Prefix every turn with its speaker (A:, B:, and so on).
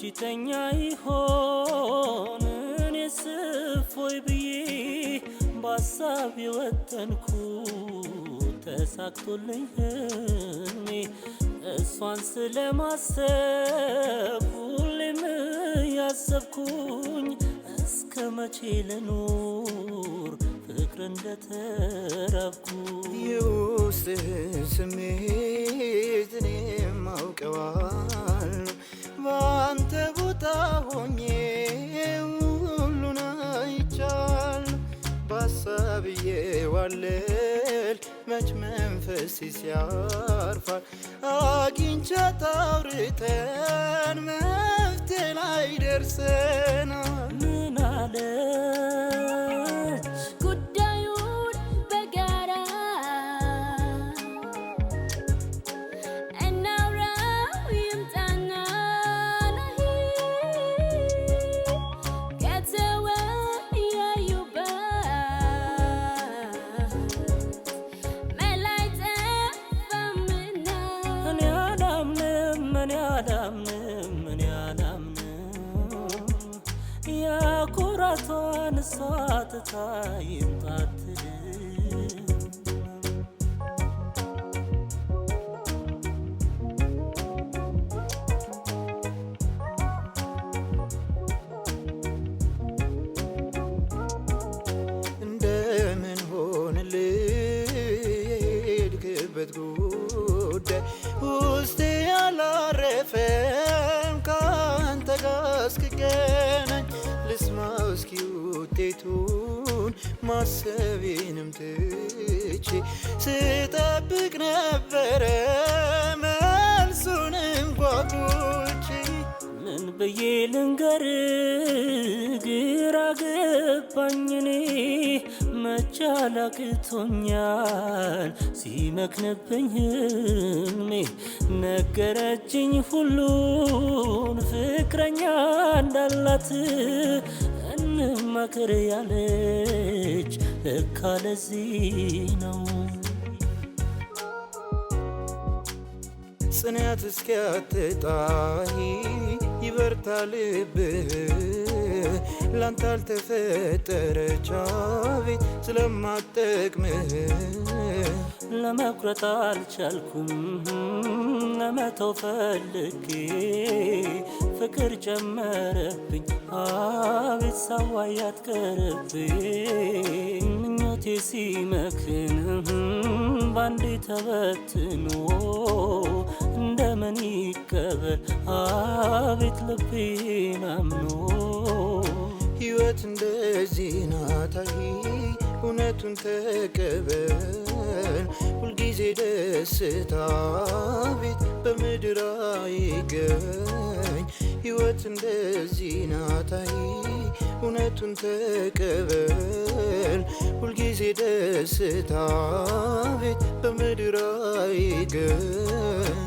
A: መችተኛ ይሆን እኔስ እፎይ ብዬ በሀሳብ የወጠንኩ ተሳክቶልኝ ህልሜ እሷን ስለማሰብ ሁሌም ያሰብኩኝ እስከ መቼ ልኑር ፍቅር እንደተራብኩ
B: የውስጥህን ስሜት እኔም አውቀዋለሁ በአንተ ቦታ ሆኜ ሁሉን አይቻለሁ በሀሳብ እየዋለል መች መንፈስስ ያርፋል አግኝቻት አውርተን መፍትሄ ላይ ደርሰናል
A: ምን አለች
C: ጉዳዩን በጋራ እናውራው ይምጣና ከተወያዩበት መላ አይጠፋምና
A: እኔ አላምንም ያኩራቷን እሷ ትታ ይምጣ አትልም
B: እንደምን ሆንልህ የሄድክበት ጉዳይ ውስጤ ያላረፈም ካንተ ጋር እስክገናኝ ልስማው እስኪ ውጤቱን ማሰቤንም ትቼ ስጠብቅ ነበረ መልሱንም ጓጉቼ
A: ምን ብዬ ልንገር ግራ ገባኝ እኔ መቻል አቅቶኛል ሲመክንብኝ ህልሜ ነገረችኝ ሁሉን ፍቅረኛ እንዳላት እንመክር ያለች ለካ ለዚህ ነው
B: ጽናት እስኪያትጣሂ ይበርታ ልብህ ላንተ አልተፈጠረች አቤት ስለማትጠቅምህ
A: ለመቁረጥ አልቻልኩም ለመተው ፈልጌ ፍቅር ጨመረብኝ አቤት ሳዋያት ቀረብኝ ምኞቴ ሲመክን ባንዴ ተበትኖ እንደምን ይቀበል አቤት ልቤን አምኖ
B: ሕይወት እንደዚህ ናት እውነቱን ተቀበል ሁልጊዜ ደስታ ቤት በምድር አይገኝ ሕይወት እንደዚህ ናት እውነቱን ተቀበል ሁልጊዜ ደስታ ቤት በምድር አይገኝ